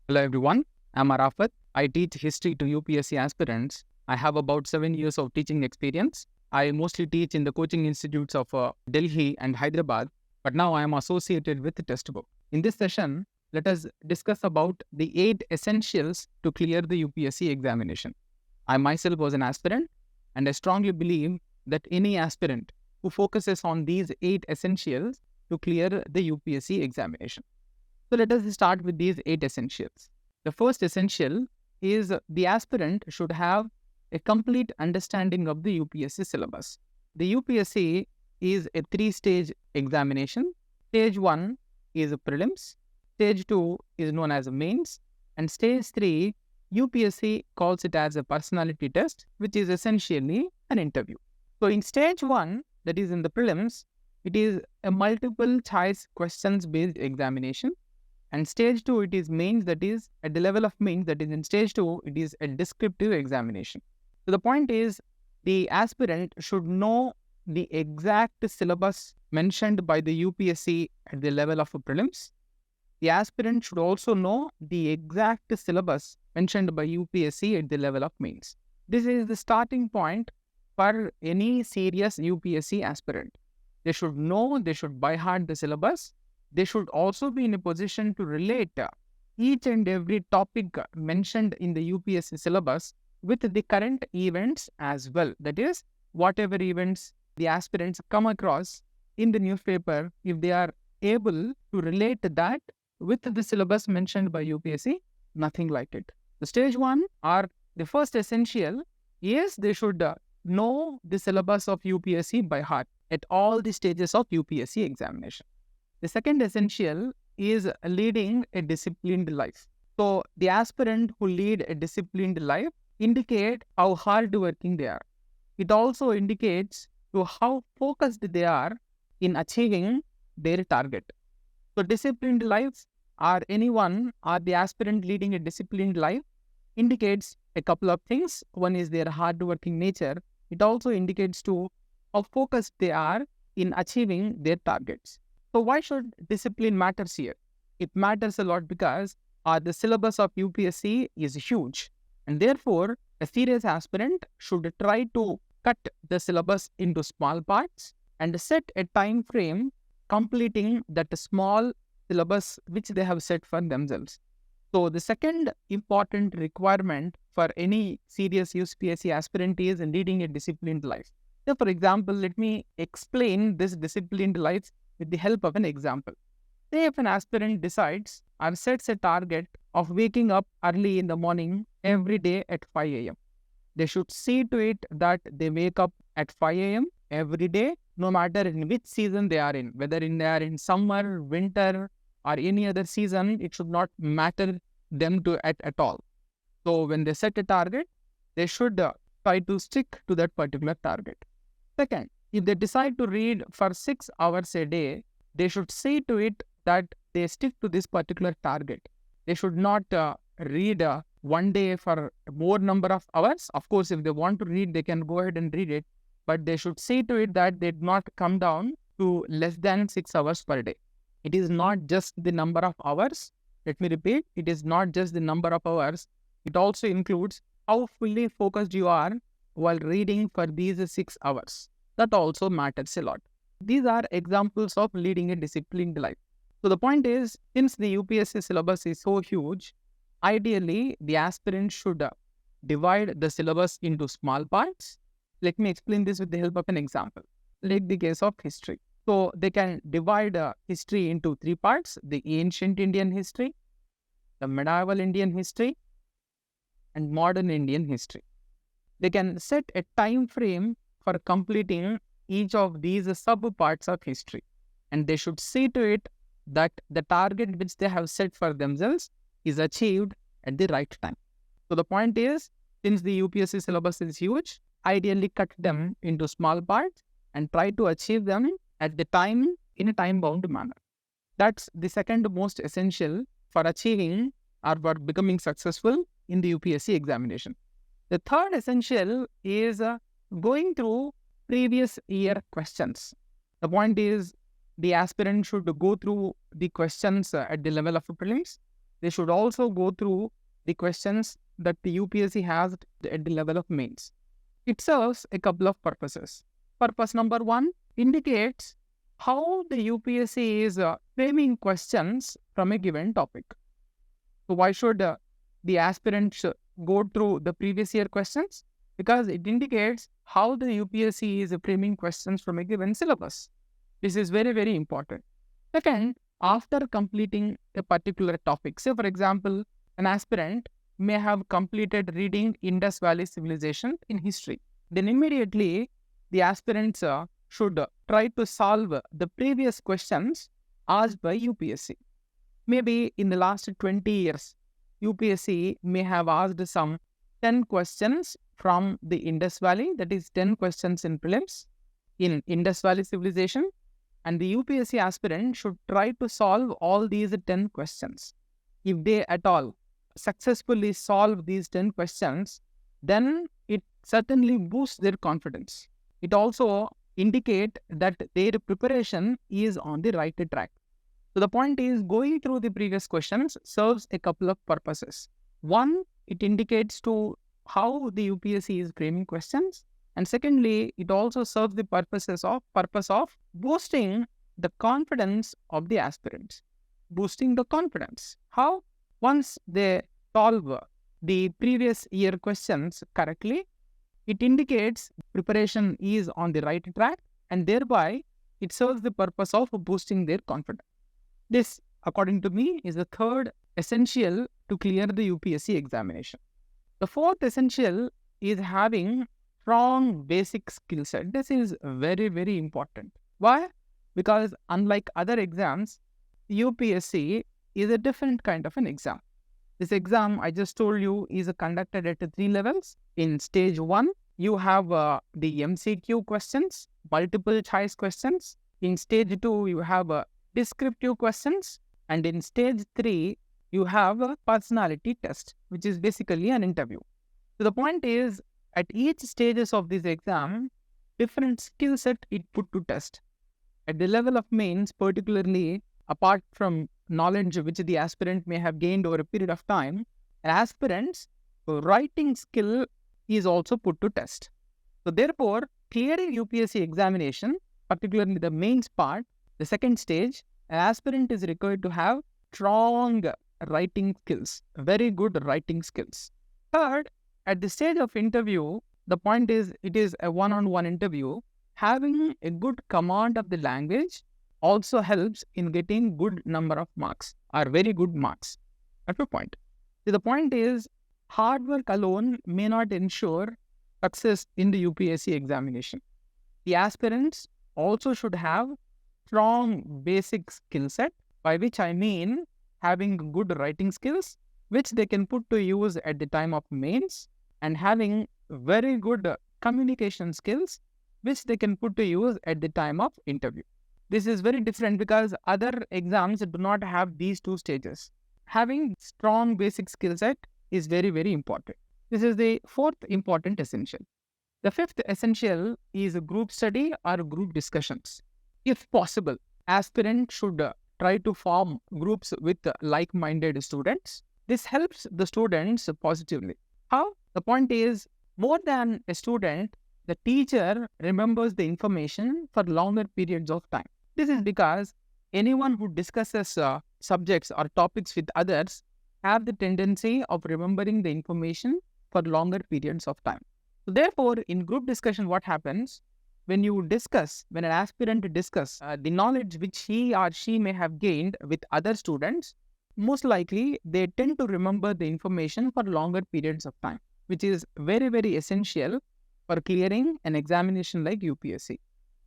Hello everyone, I'm Arafat. I teach history to UPSC aspirants. I have about 7 years of teaching experience. I mostly teach in the coaching institutes of Delhi and Hyderabad, but now I am associated with the textbook. In this session, let us discuss about the 8 essentials to clear the UPSC examination. I myself was an aspirant, and I strongly believe that any aspirant who focuses on these 8 essentials to clear the UPSC examination. So let us start with these 8 essentials. The first essential is the aspirant should have a complete understanding of the UPSC syllabus. The UPSC is a 3-stage examination. Stage 1 is a prelims, stage 2 is known as a mains, and stage 3, UPSC calls it as a personality test, which is essentially an interview. So in stage 1, that is in the prelims, it is a multiple choice questions based examination. And stage 2, it is mains, that is at the level of mains, that is in stage 2, it is a descriptive examination. So the point is, the aspirant should know the exact syllabus mentioned by the UPSC at the level of a prelims. The aspirant should also know the exact syllabus mentioned by UPSC at the level of mains. This is the starting point for any serious UPSC aspirant. They should know, they should by heart the syllabus. They should also be in a position to relate each and every topic mentioned in the UPSC syllabus with the current events as well. That is, whatever events the aspirants come across in the newspaper, if they are able to relate that with the syllabus mentioned by UPSC, nothing like it. The stage 1 or the first essential is they should know the syllabus of UPSC by heart at all the stages of UPSC examination. The second essential is leading a disciplined life. So the aspirant who lead a disciplined life indicate how hardworking they are. It also indicates to how focused they are in achieving their target. So disciplined life or anyone or the aspirant leading a disciplined life indicates a couple of things. One is their hardworking nature. It also indicates to how focused they are in achieving their targets. So why should discipline matters here? It matters a lot because the syllabus of UPSC is huge, and therefore a serious aspirant should try to cut the syllabus into small parts and set a time frame completing that small syllabus which they have set for themselves. So the second important requirement for any serious UPSC aspirant is leading a disciplined life. So for example, let me explain this disciplined life with the help of an example. Say if an aspirant decides or sets a target of waking up early in the morning every day at 5 a.m. They should see to it that they wake up at 5 a.m. every day, no matter in which season they are in, whether they are in summer, winter, or any other season. It should not matter them to at all. So when they set a target, they should try to stick to that particular target. Second, if they decide to read for 6 hours a day, they should see to it that they stick to this particular target. They should not read one day for more number of hours. Of course, if they want to read, they can go ahead and read it. But they should see to it that they do not come down to less than 6 hours per day. It is not just the number of hours. Let me repeat, it is not just the number of hours. It also includes how fully focused you are while reading for these 6 hours. That also matters a lot. These are examples of leading a disciplined life. So the point is, since the UPSC syllabus is so huge, ideally the aspirant should divide the syllabus into small parts. Let me explain this with the help of an example. Like the case of history. So they can divide history into 3 parts: the ancient Indian history, the medieval Indian history, and modern Indian history. They can set a time frame for completing each of these sub-parts of history. And they should see to it that the target which they have set for themselves is achieved at the right time. So the point is, since the UPSC syllabus is huge, ideally cut them into small parts and try to achieve them at the time in a time-bound manner. That's the second most essential for achieving or for becoming successful in the UPSC examination. The third essential is going through previous year questions. The point is, the aspirant should go through the questions at the level of prelims. they should also go through the questions that the UPSC has at the level of mains. It serves a couple of purposes. Purpose number one indicates how the UPSC is framing questions from a given topic. So why should the aspirants go through the previous year questions? Because it indicates how the UPSC is framing questions from a given syllabus. This is very, very important. Second, after completing a particular topic, say for example, an aspirant may have completed reading Indus Valley Civilization in history. Then immediately, the aspirants should try to solve the previous questions asked by UPSC. Maybe in the last 20 years, UPSC may have asked some 10 questions from the Indus Valley, that is 10 questions in prelims in Indus Valley Civilization, and the UPSC aspirant should try to solve all these 10 questions. If they at all successfully solve these 10 questions, then it certainly boosts their confidence. It also indicates that their preparation is on the right track. So the point is, going through the previous questions serves a couple of purposes. One, it indicates to how the UPSC is framing questions. And secondly, it also serves the purpose of boosting the confidence of the aspirants. Boosting the confidence. How? Once they solve the previous year questions correctly, it indicates preparation is on the right track, and thereby it serves the purpose of boosting their confidence. This, according to me, is the third essential to clear the UPSC examination. The fourth essential is having strong basic skill set. This is very, very important. Why? Because unlike other exams, UPSC is a different kind of an exam. This exam, I just told you, is conducted at 3 levels. In stage 1, you have the MCQ questions, multiple choice questions. In stage 2, you have descriptive questions. And in stage 3, you have a personality test, which is basically an interview. So the point is, at each stages of this exam, different skill set it put to test. At the level of mains, particularly, apart from knowledge which the aspirant may have gained over a period of time, an aspirant's writing skill is also put to test. So therefore, clearing UPSC examination, particularly the mains part, the second stage, an aspirant is required to have strong writing skills, very good writing skills. Third, at the stage of interview, the point is it is a one-on-one interview. Having a good command of the language also helps in getting good number of marks or very good marks. That's the point. So the point is, hard work alone may not ensure success in the UPSC examination. The aspirants also should have strong basic skill set, by which I mean having good writing skills, which they can put to use at the time of mains, and having very good communication skills, which they can put to use at the time of interview. This is very different because other exams do not have these two stages. Having strong basic skill set is very, very important. This is the fourth important essential. The fifth essential is group study or group discussions. If possible, aspirants should try to form groups with like-minded students. This helps the students positively. How? The point is, more than a student, the teacher remembers the information for longer periods of time. This is because anyone who discusses subjects or topics with others have the tendency of remembering the information for longer periods of time. So therefore, in group discussion, what happens? When an aspirant discuss the knowledge which he or she may have gained with other students, most likely they tend to remember the information for longer periods of time, which is very, very essential for clearing an examination like UPSC.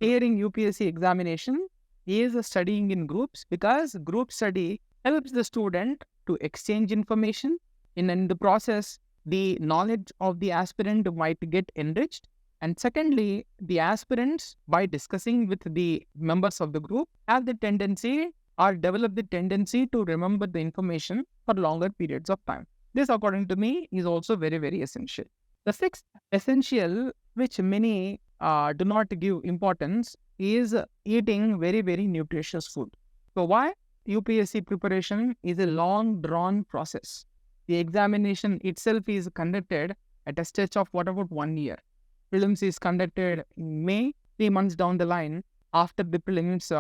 Clearing UPSC examination is studying in groups, because group study helps the student to exchange information. In the process, the knowledge of the aspirant might get enriched. And secondly, the aspirants, by discussing with the members of the group, have the tendency or develop the tendency to remember the information for longer periods of time. This, according to me, is also very, very essential. The sixth essential, which many do not give importance, is eating very, very nutritious food. So why? UPSC preparation is a long drawn process. The examination itself is conducted at a stretch of what about 1 year. Prelims is conducted in May, 3 months down the line. After the prelims,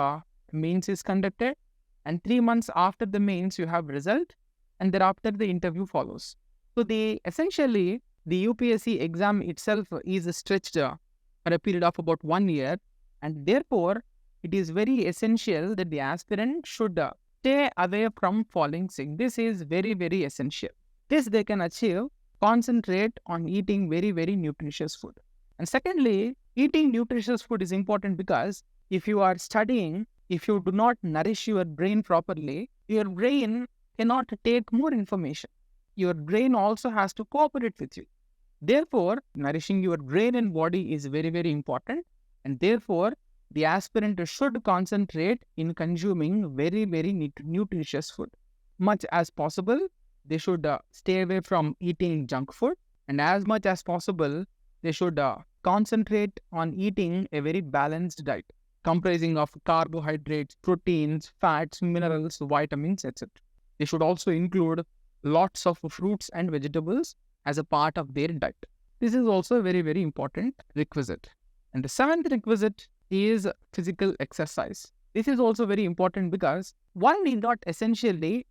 mains is conducted, and 3 months after the mains, you have result, and thereafter the interview follows. So essentially, the UPSC exam itself is stretched for a period of about 1 year, and therefore, it is very essential that the aspirant should stay away from falling sick. This is very, very essential. This they can achieve, concentrate on eating very, very nutritious food. And secondly, eating nutritious food is important because if you are studying, if you do not nourish your brain properly, your brain cannot take more information. Your brain also has to cooperate with you. Therefore, nourishing your brain and body is very, very important. And therefore, the aspirant should concentrate in consuming very, very nutritious food. Much as possible, they should stay away from eating junk food. And as much as possible, they should concentrate on eating a very balanced diet, comprising of carbohydrates, proteins, fats, minerals, vitamins, etc. They should also include lots of fruits and vegetables as a part of their diet. This is also a very, very important requisite. And the seventh requisite is physical exercise. This is also very important because one need not essentially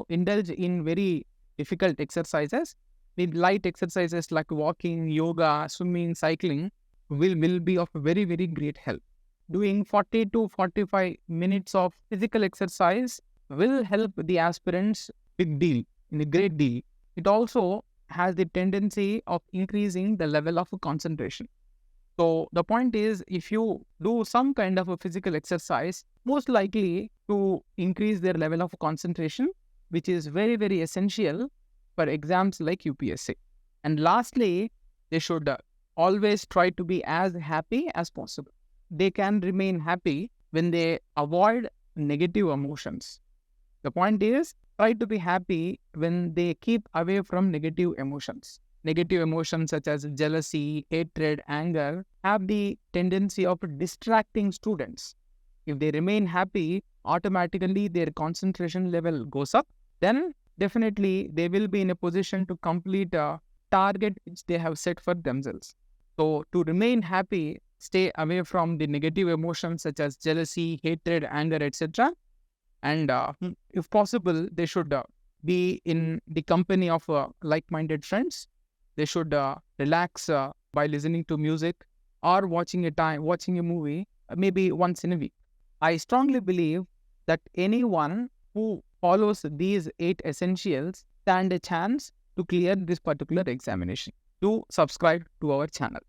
indulge in very difficult exercises. The light exercises like walking, yoga, swimming, cycling will be of very, very great help. Doing 40 to 45 minutes of physical exercise will help the aspirants big deal, in a great deal. It also has the tendency of increasing the level of concentration. So the point is, if you do some kind of a physical exercise, most likely to increase their level of concentration, which is very, very essential for exams like UPSC. And lastly, they should always try to be as happy as possible. They can remain happy when they avoid negative emotions. The point is, try to be happy when they keep away from negative emotions. Negative emotions such as jealousy, hatred, anger have the tendency of distracting students. If they remain happy, automatically their concentration level goes up. Then definitely they will be in a position to complete a target which they have set for themselves. So to remain happy, stay away from the negative emotions such as jealousy, hatred, anger, etc. And if possible, they should be in the company of like-minded friends. They should relax by listening to music or watching a movie, maybe once in a week. I strongly believe that anyone who follows these 8 essentials stand a chance to clear this particular examination. Do subscribe to our channel.